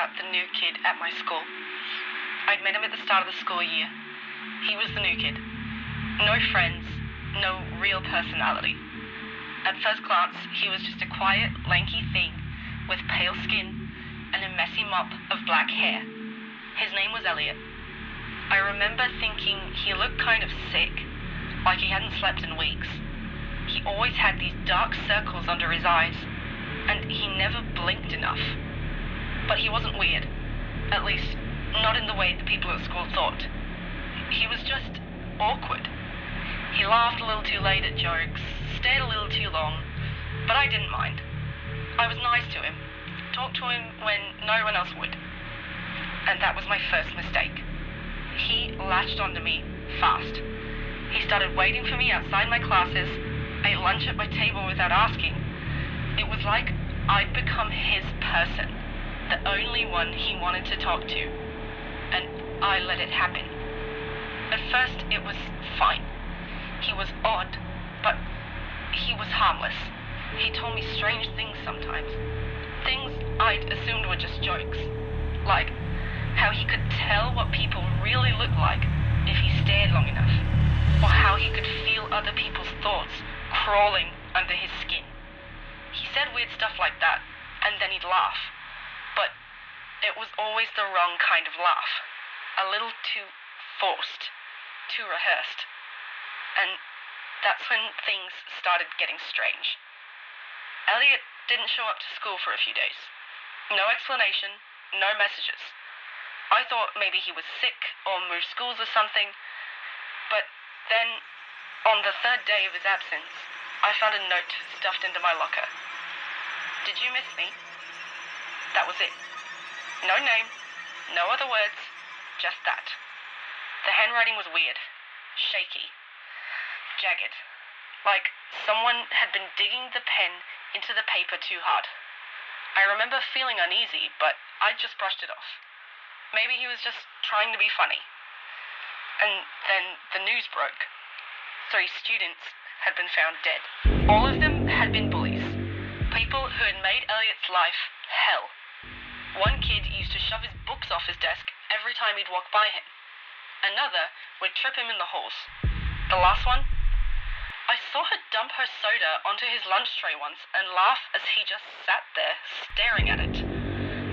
about the new kid at my school. I'd met him at the start of the school year. He was the new kid. No friends, no real personality. At first glance, he was just a quiet, lanky thing with pale skin and a messy mop of black hair. His name was Elliot. I remember thinking he looked kind of sick, like he hadn't slept in weeks. He always had these dark circles under his eyes, and he never blinked enough. But he wasn't weird, at least not in the way the people at school thought. He was just awkward. He laughed a little too late at jokes, stayed a little too long, but I didn't mind. I was nice to him, talked to him when no one else would. And that was my first mistake. He latched onto me fast. He started waiting for me outside my classes, ate lunch at my table without asking. It was like I'd become his person, the only one he wanted to talk to, and I let it happen. At first, it was fine. He was odd, but he was harmless. He told me strange things sometimes. Things I'd assumed were just jokes. Like how he could tell what people really looked like if he stared long enough. Or how he could feel other people's thoughts crawling under his skin. He said weird stuff like that, and then he'd laugh. But it was always the wrong kind of laugh. A little too forced, too rehearsed. And that's when things started getting strange. Elliot didn't show up to school for a few days. No explanation, no messages. I thought maybe he was sick or moved schools or something. But then, on the third day of his absence, I found a note stuffed into my locker. Did you miss me? That was it. No name, no other words, just that. The handwriting was weird, shaky, jagged, like someone had been digging the pen into the paper too hard. I remember feeling uneasy, but I just brushed it off. Maybe he was just trying to be funny. And then the news broke. 3 students had been found dead. All of them had been bullies. People who had made Elliot's life hell. One kid used to shove his books off his desk every time he'd walk by him. Another would trip him in the halls. The last one? I saw her dump her soda onto his lunch tray once and laugh as he just sat there staring at it.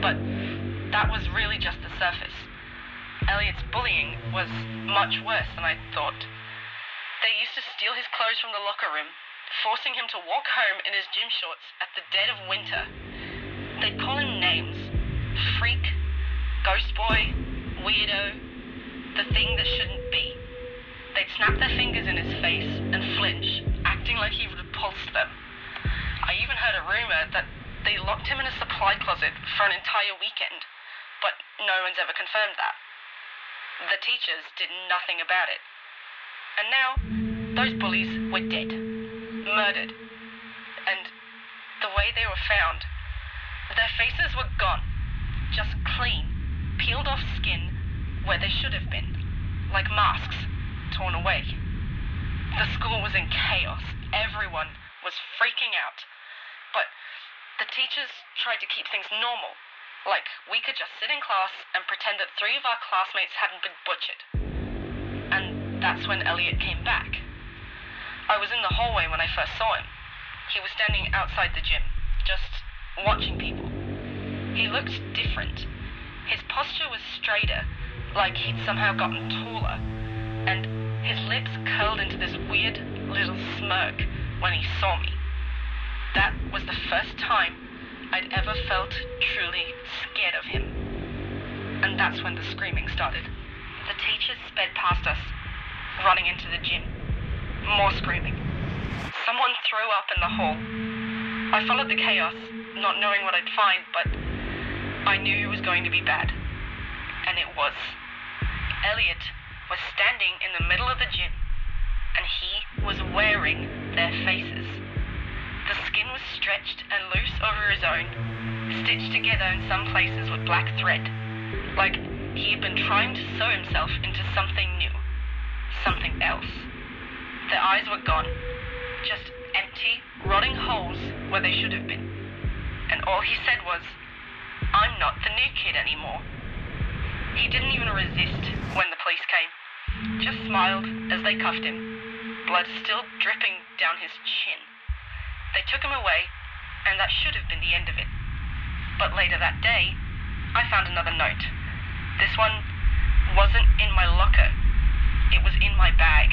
But that was really just the surface. Elliot's bullying was much worse than I thought. They used to steal his clothes from the locker room, forcing him to walk home in his gym shorts at the dead of winter. They'd call him names. Freak, ghost boy, weirdo, the thing that shouldn't be. They'd snap their fingers in his face and flinch, acting like he would repulse them. I even heard a rumor that they locked him in a supply closet for an entire weekend, but no one's ever confirmed that. The teachers did nothing about it. And now, those bullies were dead, murdered, and the way they were found, their faces were gone, just clean, peeled off skin where they should have been, like masks torn away. The school was in chaos. Everyone was freaking out. But the teachers tried to keep things normal, like we could just sit in class and pretend that 3 of our classmates hadn't been butchered. And that's when Elliot came back. I was in the hallway when I first saw him. He was standing outside the gym, just watching people. He looked different. His posture was straighter, like he'd somehow gotten taller, and his lips curled into this weird little smirk when he saw me. That was the first time I'd ever felt truly scared of him. And that's when the screaming started. The teachers sped past us, running into the gym. More screaming. Someone threw up in the hall. I followed the chaos, not knowing what I'd find, but I knew it was going to be bad. And it was. Elliot was standing in the middle of the gym, and he was wearing their faces. The skin was stretched and loose over his own, stitched together in some places with black thread, like he had been trying to sew himself into something new, something else. Their eyes were gone, just empty, rotting holes where they should have been. And all he said was, "I'm not the new kid anymore. He didn't even resist when the police came. Just smiled as they cuffed him, blood still dripping down his chin. They took him away, and that should have been the end of it. But later that day, I found another note. This one wasn't in my locker. It was in my bag.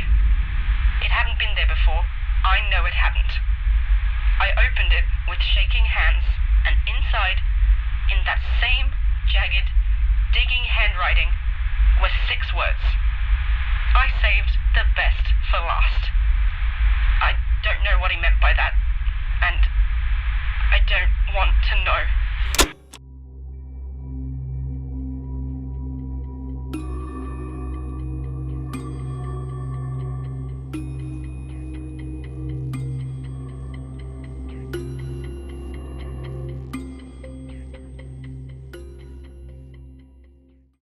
It hadn't been there before. I know it hadn't. I opened it with shaking hands, and inside, in that same jagged, digging handwriting, were 6 words. I saved the best for last. I don't know what he meant by that, and I don't want to know.